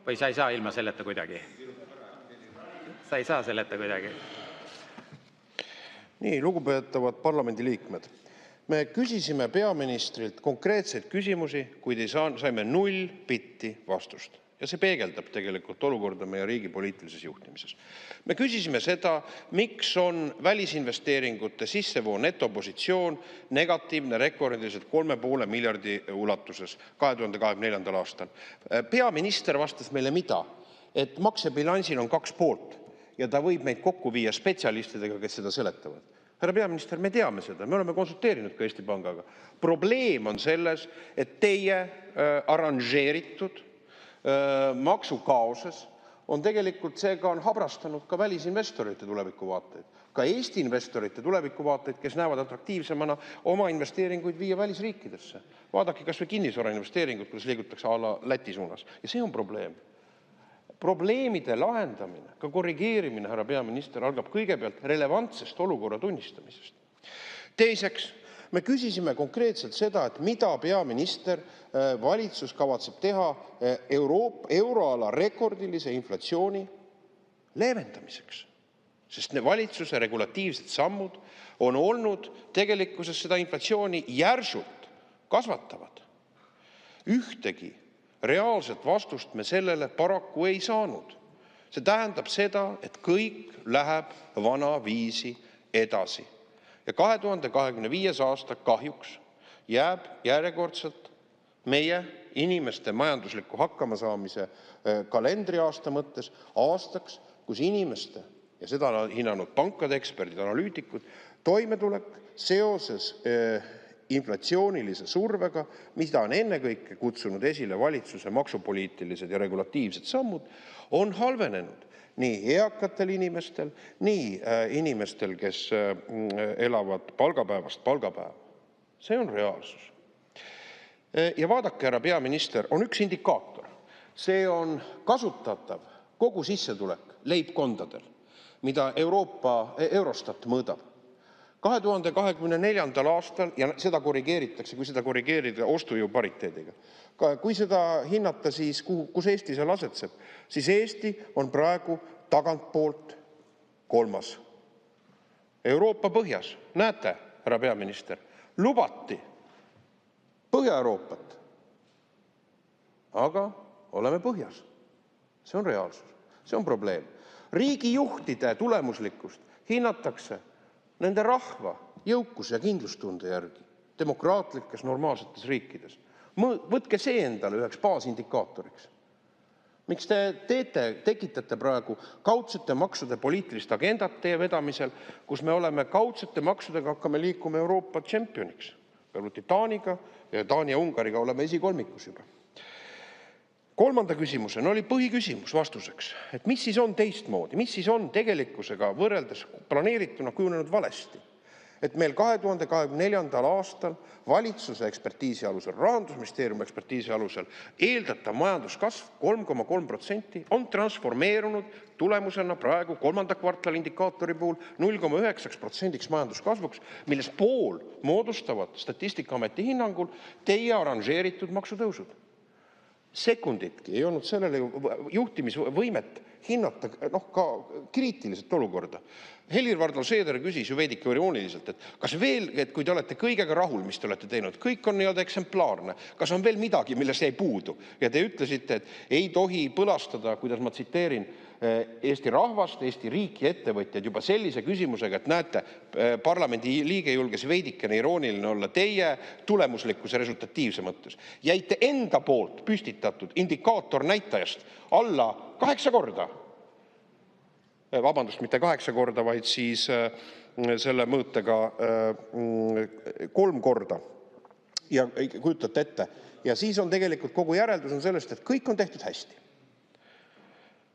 Või sa ei saa ilma selleta kuidagi? Sa ei saa selleta kuidagi. Nii, lugupeetavad parlamendiliikmed. Me küsisime peaministrilt konkreetseid küsimusi, kuid saime 0 bitti vastust. Ja see peegeldab tegelikult olukorda meie riigi poliitilises juhtimises. Me küsisime seda, miks on välisinvesteeringute sissevoo netopositsioon negatiivne rekordiliselt 3,5 miljardi ulatuses 2024. aastal. Peaminister vastas meile mida? Et maksebilansil on 2 poolt ja ta võib meid kokku viia spetsialistidega, kes seda seletavad. Härra peaminister, me teame seda, me oleme konsulteerinud ka Eesti Pangaga. Probleem on selles, et teie arranžeeritud maksukaoses on tegelikult seega on habrastanud ka välisinvestorite tulevikuvaateid, ka Eesti investorite tulevikuvaateid, kes näevad atraktiivsemana oma investeeringuid viia välisriikidesse. Vaadake kas või kinnisvara investeeringut, kuidas liigutakse a la Läti suunas. Ja see on probleem. Probleemide lahendamine, ka korrigeerimine, härra peaminister, algab kõigepealt relevantsest olukorra tunnistamisest. Teiseks, me küsisime konkreetselt seda, et mida peaminister valitsus kavatseb teha euroala rekordilise inflatsiooni leevendamiseks. Sest valitsuse regulatiivsed sammud on olnud tegelikkuses seda inflatsiooni järsult kasvatavad. Ühtegi reaalset vastust me sellele paraku ei saanud. See tähendab seda, et kõik läheb vanaviisi edasi. Ja 2025. aasta kahjuks jääb järjekordselt meie inimeste majandusliku hakkamasaamise kalendriaasta mõttes aastaks, kus inimeste, ja seda on hinnanud pankade eksperdid, analüütikud, toimetulek seoses inflatsioonilise survega, mida on ennekõike kutsunud esile valitsuse maksupoliitilised ja regulatiivsed sammud, on halvenenud nii eakatel inimestel, nii inimestel, kes elavad palgapäevast palgapäeva. See on reaalsus. Ja vaadake, härra peaminister, on üks indikaator. See on kasutatav kogu sissetulek leibkondadel, mida Eurostat mõõdab. 2024. aastal, ja seda korrigeeritakse, kui seda korrigeerida ostujõu pariteediga. Kui seda hinnata, siis kus Eesti seal asetseb, siis Eesti on praegu tagantpoolt 3. Euroopa põhjas, näete, härra peaminister, lubati Põhja-Euroopat, aga oleme põhjas. See on reaalsus, see on probleem. Riigijuhtide tulemuslikkust hinnatakse nende rahva jõukuse ja kindlustunde järgi demokraatlikes normaalsetes riikides. Võtke see endale üheks baasindikaatoriks. Miks te tekitate praegu kaudsete maksude poliitilist agendat teie vedamisel, kus me oleme kaudsete maksudega hakkame liikuma Euroopa tšempioniks. Pealuti Taaniga ja Taani ja Ungariga oleme esikolmikus juba. Kolmanda küsimusena oli põhiküsimus vastuseks, et mis siis on teistmoodi, mis siis on tegelikkusega võrreldes planeerituna kujunenud valesti. Et meil 2024. aastal valitsuse ekspertiisi alusel, Rahandusministeeriumi ekspertiisi alusel eeldatav majanduskasv 3,3% on transformeerunud tulemusena praegu 3. kvartali indikaatori puhul 0,9% majanduskasvuks, millest pool moodustavad Statistikaameti hinnangul teie arranžeeritud maksutõusud. Sekunditki ei olnud sellele juhtimisvõimet hinnata ka kriitiliselt olukorda. Helir-Valdor Seeder küsis ju veidike irooniliselt, et kas veel, et kui te olete kõigega rahul, mis te olete teinud, kõik on nii-öelda eksemplaarne, kas on veel midagi, millest jäi puudu? Ja te ütlesite, et ei tohi põlastada, kuidas ma tsiteerin, Eesti rahvast, Eesti riiki ja ettevõtjaid juba sellise küsimusega, et näete, parlamendi liige julges veidikene irooniline olla teie tulemuslikkuse resultatiivse mõttes. Jäite enda poolt püstitatud indikaator näitajast alla 8 korda. Vabandust, mitte 8 korda, vaid siis selle mõõtega 3 korda. Ja kujutate ette. Ja siis on tegelikult kogu järeldus on sellest, et kõik on tehtud hästi.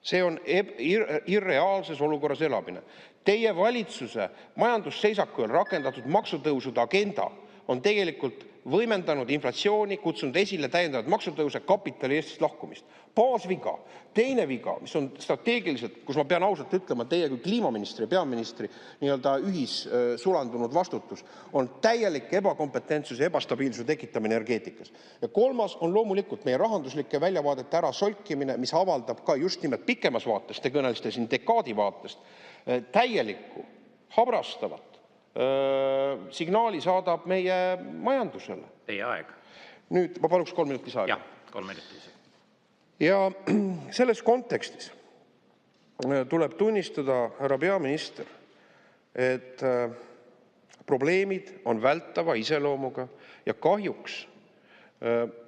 See on irreaalses olukorras elamine. Teie valitsuse majandusseisakul rakendatud maksutõusude agenda on tegelikult võimendanud inflatsiooni, kutsunud esile täiendavaid maksutõuse, kapitali Eestist lahkumist. Baasviga. Teine viga, mis on strateegiliselt, kus ma pean ausalt ütlema, teie kui kliimaministri ja peaministri nii-öelda ühissulandunud vastutus, on täielik ebakompetentsus ja ebastabiilsuse tekitamine energeetikas. Ja kolmas on loomulikult meie rahanduslike väljavaadete ärasolkimine, mis avaldab ka just nimelt pikemas vaates, te kõnelesite siin dekaadi vaatest, täielikku, habrastavat signaali saadab meie majandusele. Teie aeg. Nüüd ma paluks 3 minutit lisaaega. Jah, 3 minutit. Ja selles kontekstis tuleb tunnistada, härra peaminister, et probleemid on vältava iseloomuga ja kahjuks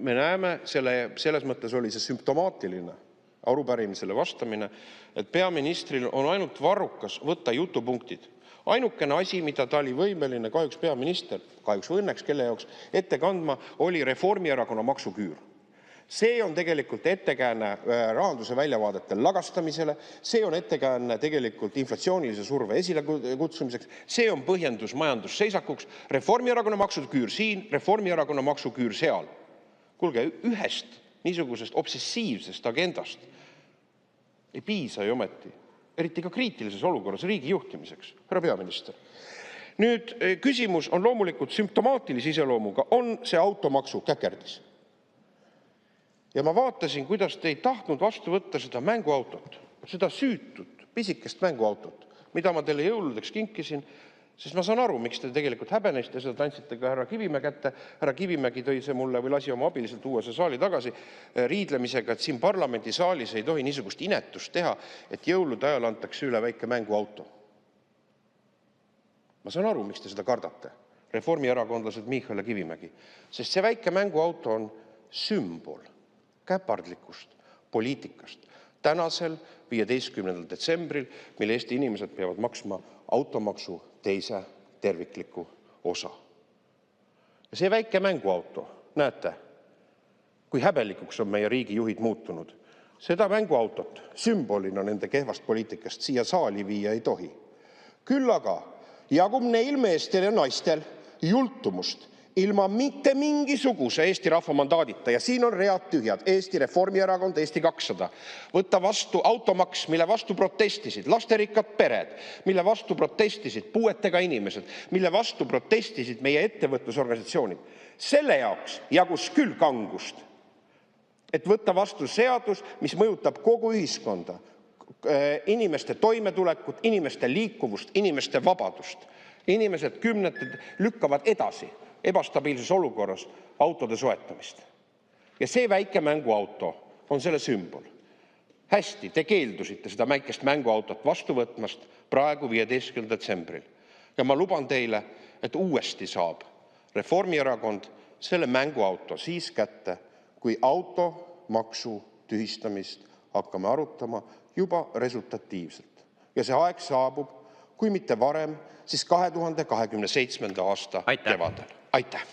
me näeme, selles mõttes oli see sümptomaatiline arupärimisele vastamine, et peaministril on ainult varrukas võtta jutupunktid. Ainukene asi, mida ta oli võimeline kahjuks peaminister, kahjuks või õnneks kelle jaoks, ette kandma, oli Reformierakonna maksuküür. See on tegelikult ettekääne rahanduse väljavaadete lagastamisele, see on ettekääne tegelikult inflatsioonilise surve esilekutsumiseks, see on põhjendus majandusseisakuks, Reformierakonna maksuküür siin, Reformierakonna maksuküür seal. Kuulge, ühest niisugusest obsessiivsest agendast ei piisa ju ometi, eriti ka kriitilises olukorras riigi juhtimiseks, härra peaminister. Nüüd küsimus on loomulikult sümptomaatilise iseloomuga, on see automaksu käkerdis. Ja ma vaatasin, kuidas te ei tahtnud vastu võtta seda mänguautot, seda süütut, pisikest mänguautot, mida ma teile jõuludeks kinkisin, sest ma saan aru, miks te tegelikult häbenesite, seda tantsite ka härra Kivimäe kätte. Härra Kivimägi tõi see mulle või lasi oma abiliselt tuua see saali tagasi riidlemisega, et siin parlamendi saalis ei tohi niisugust inetust teha, et jõulude ajal antakse üle väike mänguauto. Ma saan aru, miks te seda kardate, reformierakondlased Michal ja Kivimägi, sest see väike mänguauto on sümbol käpardlikust poliitikast tänasel 15. detsembril, mil Eesti inimesed peavad maksma automaksu teise tervikliku osa. Ja see väike mänguauto, näete, kui häbelikuks on meie riigijuhid muutunud. Seda mänguautot sümbolina nende kehvast poliitikast siia saali viia ei tohi. Küll aga jagub neil meestel ja naistel jultumust ilma mitte mingisuguse Eesti rahva mandaadita, ja siin on read tühjad, Eesti Reformierakond, Eesti 200, võtta vastu automaks, mille vastu protestisid lasterikkad pered, mille vastu protestisid puuetega inimesed, mille vastu protestisid meie ettevõtlusorganisatsioonid. Selle jaoks jagus küll kangust, et võtta vastu seadus, mis mõjutab kogu ühiskonda, inimeste toimetulekut, inimeste liikuvust, inimeste vabadust. Inimesed kümned lükkavad edasi ebastabiilses olukorras autode soetamist. Ja see väike mänguauto on selle sümbol. Hästi, te keeldusite seda väikest mänguautot vastu võtmast praegu 15. detsembril. Ja ma luban teile, et uuesti saab Reformierakond selle mänguauto siis kätte, kui automaksu tühistamist hakkame arutama juba resultatiivselt. Ja see aeg saabub, kui mitte varem, siis 2027. aasta kevadel. Aitäh!